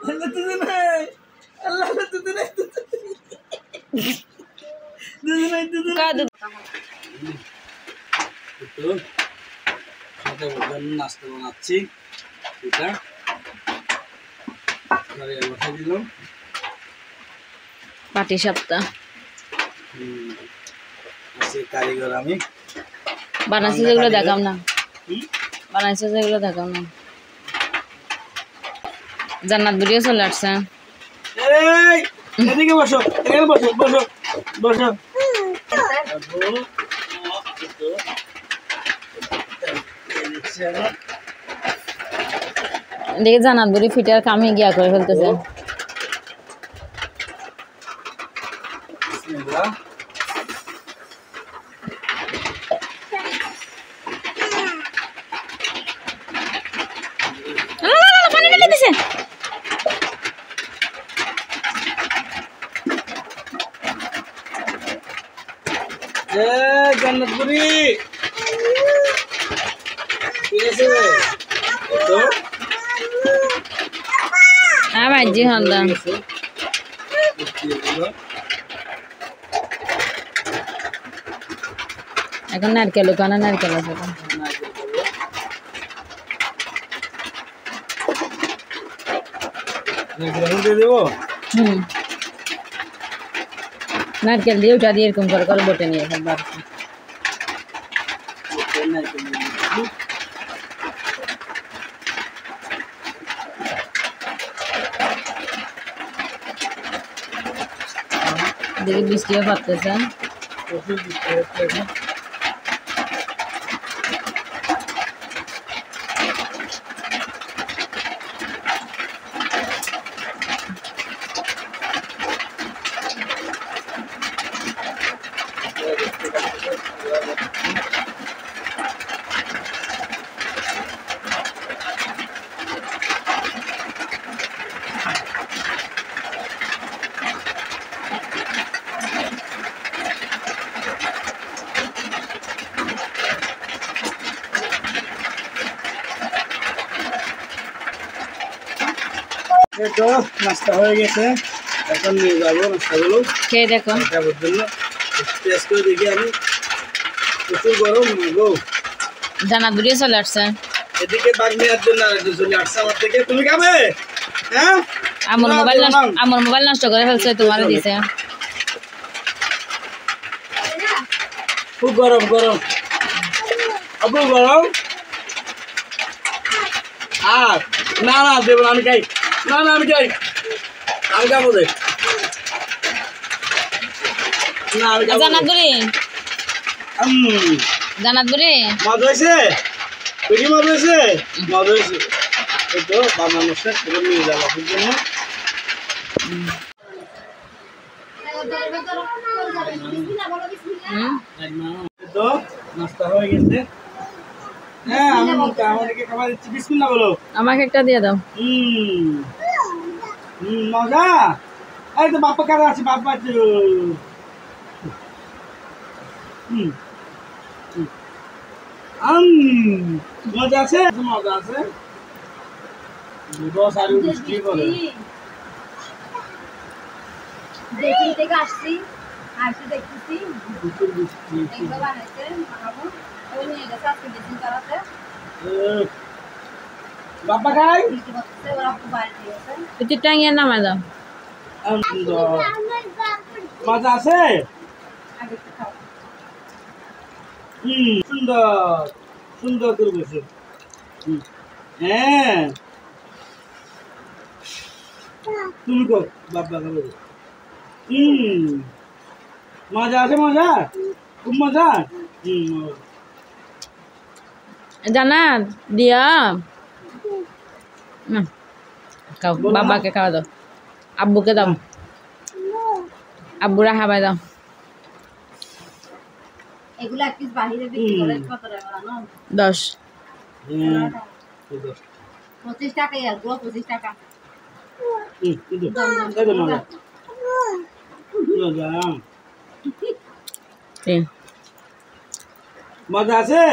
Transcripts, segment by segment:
আল্লাহ তুই নাই আল্লাহ তুই নাই নাস্তা বানাচ্ছি এটা বসাই দিলাম পাটি সাপটা কারিগর আমি বানাইছে যেগুলো দেখাম না বানাইছে যেগুলো দেখাম না জান্নাত ভিডিও চলে আসছে এদিকে বসো এখানে বসো বসো বসো দেখে জান্নাত বুড়ি ফিটার কামে গিয়া করে ফেলতেছে পানি ফেলে দিছে জান্নাত বুড়ি ঠিক আছে তো হ্যাঁ ভাইজি হান্দা এখন নারকেল ওখানে নারকেল আছে নারকেল দিয়ে ওটা দিয়ে এরকম করে করে বটে নিয়ে একবার দেখি বৃষ্টিও পড়তেছে তো নাস্তা হয়ে গেছে এখন নিয়ে যাবো নাস্তাগুলো খেয়ে দেখো খাবার জন্য টেস্ট করে দেখি আমি প্রচুর গরম গো জান্নাত ভিডিও চলে আসছে এদিকে বাঘ নেওয়ার জন্য আরেকজন চলে আসছে আমার থেকে তুমি খাবে হ্যাঁ আমার মোবাইল নষ্ট করে ফেলছে তোমার দিছে খুব গরম গরম আবু গরম আর না না দেব আমি খাই না না আমি খাই আমি খাবো দেখ না আমি খাবো জান্নাত বুড়ি জান্নাত বুড়ি মজা হয়েছে বেশি মজা হয়েছে মজা হয়েছে এই তো বানানোর শেষ করে নিয়ে যাবো আপনার জন্য তো নাস্তা হয়ে গেছে হ্যাঁ আমি আমাদেরকে খাবার দিচ্ছি বিসমিল্লাহ বলো আমাকে একটা দিয়ে দাও মজা এই তো বাপ্পা কারা আছে বাপ্পা আছে মজা আছে মজা আছে বস আর বৃষ্টি করে দেখি থেকে আসছি আসছি দেখতেছি বৃষ্টি এগুলো বানাইছে মাখাবো ওই নিয়ে গেছে আজকে বেশি চালাতে বাপ্পা খাই বৃষ্টি করতেছে ওরা খুব বাড়িতে গেছে একটু টাঙিয়ে নামাই দাও মজা আছে আগে একটু খাও সুন্দর সুন্দর করে বসে হ্যাঁ তুমি কর বাপ্পা খাবে মজা আছে মজা খুব মজা জান্নাত দিয়া খাও বাবাকে খাওয়া দাও আব্বুকে দাও আব্বুরা খাবাই দাও এগুলো এক পিস বাহিরে বিক্রি করে কত টাকা জানো 10 25 টাকাই আসবো 25 টাকা মজা আছে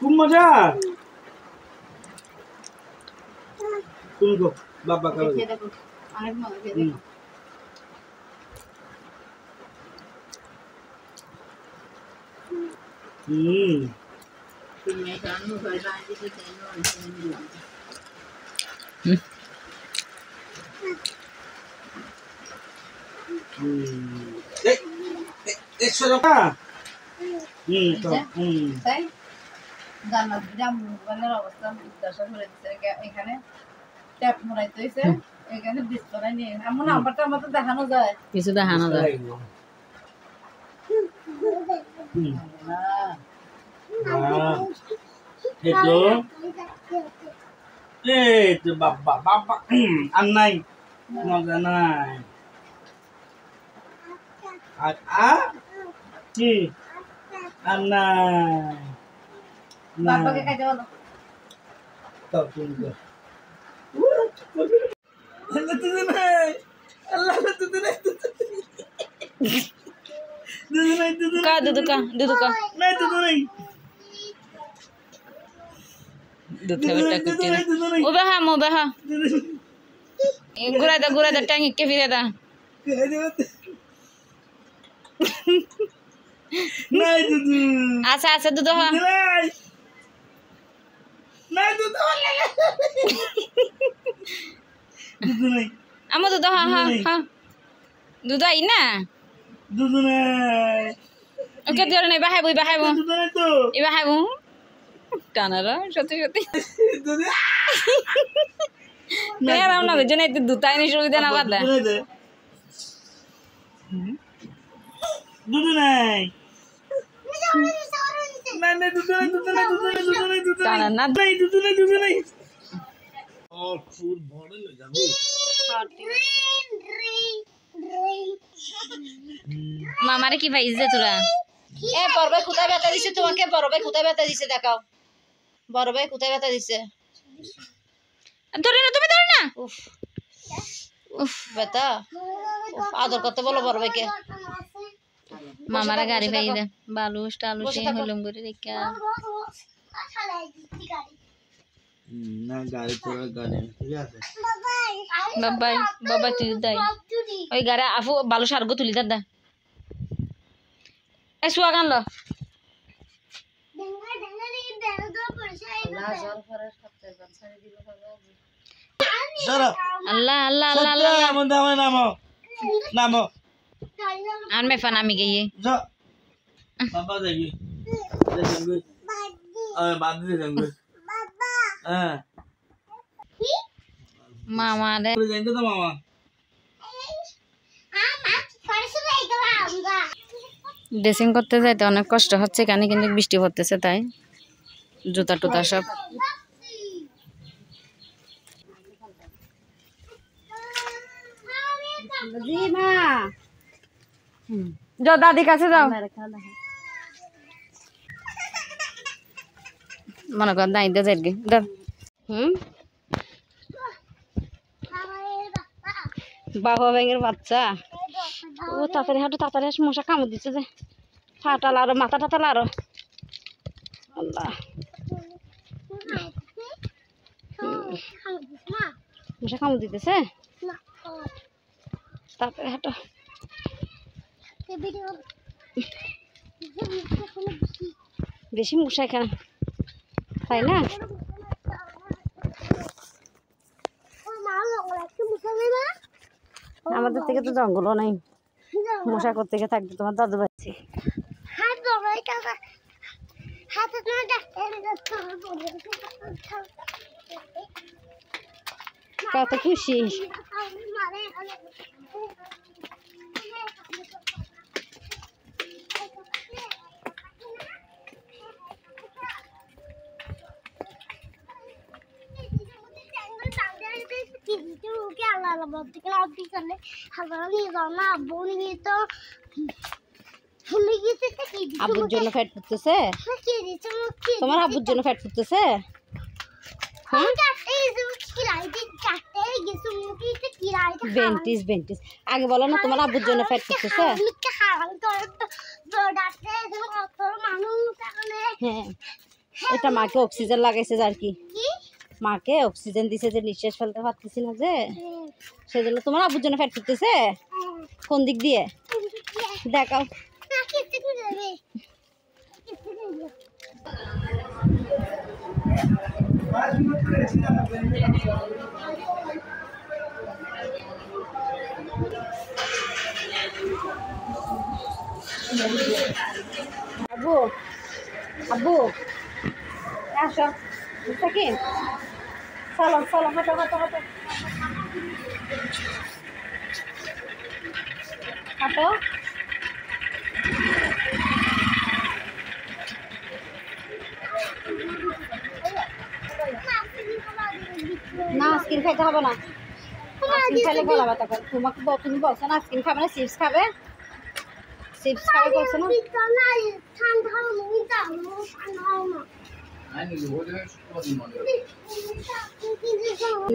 খুব মজা তুমি বাবা খাবে খেয়ে দেখো অনেক মজা খেয়ে দেখো তুমি এটা আনু ভাই রাঁধি দিতে দিলাম তাই জান্নাত গ্রাম বানের অবস্থা দশা করে দিচ্ছে এখানে ট্যাপ মরাইতে হয়েছে এখানে ডিসপ্লে নিয়ে এমন নাম্বারটা আমাদের দেখানো যায় কিছু দেখানো যায় বাবা বাবা আর নাই মজা নাই আর কি আর নাই বাবাকে খাইতে বলো তব তুমি আল্লাহ তুই নাই আল্লাহ তুই নাই কা দুধ কা নাই তুই নাই দুধ বেটা কুটি না ও বেহা গুড়া দা টাঙ্গি কে ফিরে দা নাই দুদু আচ্ছা দুধ হা নাই নাই দুদু দুদু নাই আমো দুধ হা দুধ আই না দুদু নাই ওকে দিও না বাহাইবো দুদু নাই তো এ বাহাইবো টানারা সত্যি দুদু কেন না গো জনে দুধ আইনি সুবিধা না বাদা দুদু নাই নাই দুদু নাই টানা না দুদু নাই ও ফুল ভরে লই যাবো মামারে কি ভাইছে তোরা এ বড় ভাই কোথায় ব্যথা দিছে তোমাকে বড় ভাই কোথায় ব্যথা দিছে দেখাও বড় ভাই কোথায় ব্যথা দিছে ধরে না তুমি ধরে না উফ উফ ব্যথা আদর করতে বলো বড় ভাইকে মামারা গাড়ি ভাই দে বালুস টালুস হলুম করে রেখা না গাড়ি তোরা গাড়ি ঠিক আছে বাবা তুই দাই ওই গাড়ি আফু বালু সারগো তুলি দাদা এ শুয়া গান লো আল্লাহ আল্লাহ আল্লাহ আল্লাহ নামো আর মে ফান আমি গিয়ে বাবা দেখি বাদ দিয়ে যাঙ্গে হ্যাঁ মামা রে যাইতে তো মামা ড্রেসিং করতে যাইতে অনেক কষ্ট হচ্ছে এখানে কিন্তু বৃষ্টি পড়তেছে তাই জুতা টুতা সব যাও দাদি কাছে যাও মনে কর দাই দে যাই বাবা ব্যাঙের বাচ্চা ও তাড়াতাড়ি হাঁটো তাড়াতাড়ি হাস মশা কামড় দিচ্ছে যে ফাটাল আরো মাথা টাতাল আরো আল্লাহ মশা কামড় দিতেছে তাড়াতাড়ি হাঁটো বেশি মশা এখানে তাই না আমাদের থেকে তো জঙ্গলও নাই মশা করতে থাকবে তোমার দাদু বাচ্চি কত খুশি আব্বুর জন্য ফ্যাট করতেছে তোমার আব্বুর জন্য ফ্যাট করতেছে বেন্টিস আগে বলো না তোমার আব্বুর জন্য ফ্যাট করতেছে হ্যাঁ এটা মাকে অক্সিজেন লাগাইছে আর কি মাকে অক্সিজেন দিছে যে নিঃশ্বাস ফেলতে পারতেছি না যে সেজন্য তোমার আব্বুর জন্য ফ্যাট করতেছে কোন দিক দিয়ে দেখাও আব্বু আব্বু আসো সাকিন চলো চলো হাঁটো হাঁটো হাঁটো হাঁটো না আইসক্রিম খাইতে হবে না আইসক্রিম খাইলে গলা ব্যথা করে তোমাকে তুমি বলছো না আইসক্রিম খাবে না চিপস খাবে চিপস খাবে বলছো না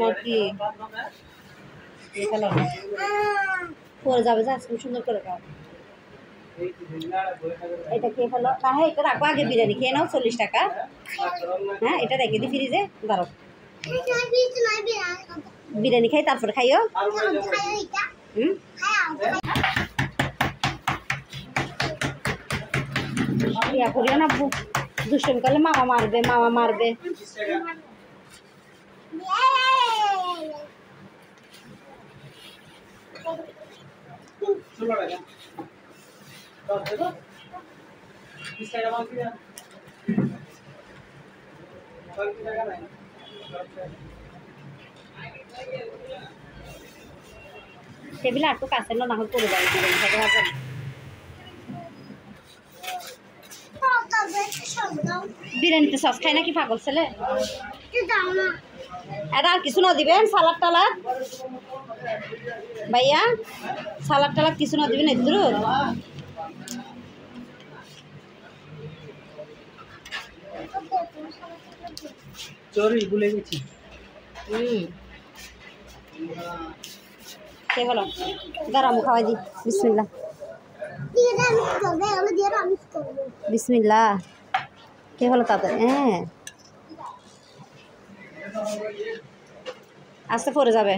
নাকি পরে যাবে যে আইসক্রিম সুন্দর করে খাও এটা খেয়ে ফেলো তাহলে এটা রাখবো আগে বিরিয়ানি খেয়ে নাও 40 টাকা হ্যাঁ এটা রেখে দিই ফ্রিজে দাঁড়াও বিরিয়ানি খাই তারপরে খাইও ইয়া করিও না দুষ্টমি করলে মামা মারবে টেবিলে আর তো কাছে না হলে পড়ে যাবে বিরিয়ানিতে সস খাই নাকি পাগল ছেলে এটা আর কিছু না দিবেন সালাদ টালাদ ভাইয়া সালাদ টালাদ কিছু না দিবেন একটু সরি ভুলে গেছি কে বলো গরম খাওয়াই দি বিসমিল্লাহ বিসমিল্লাহ কে হলো তাদের হ্যাঁ আস্তে পড়ে যাবে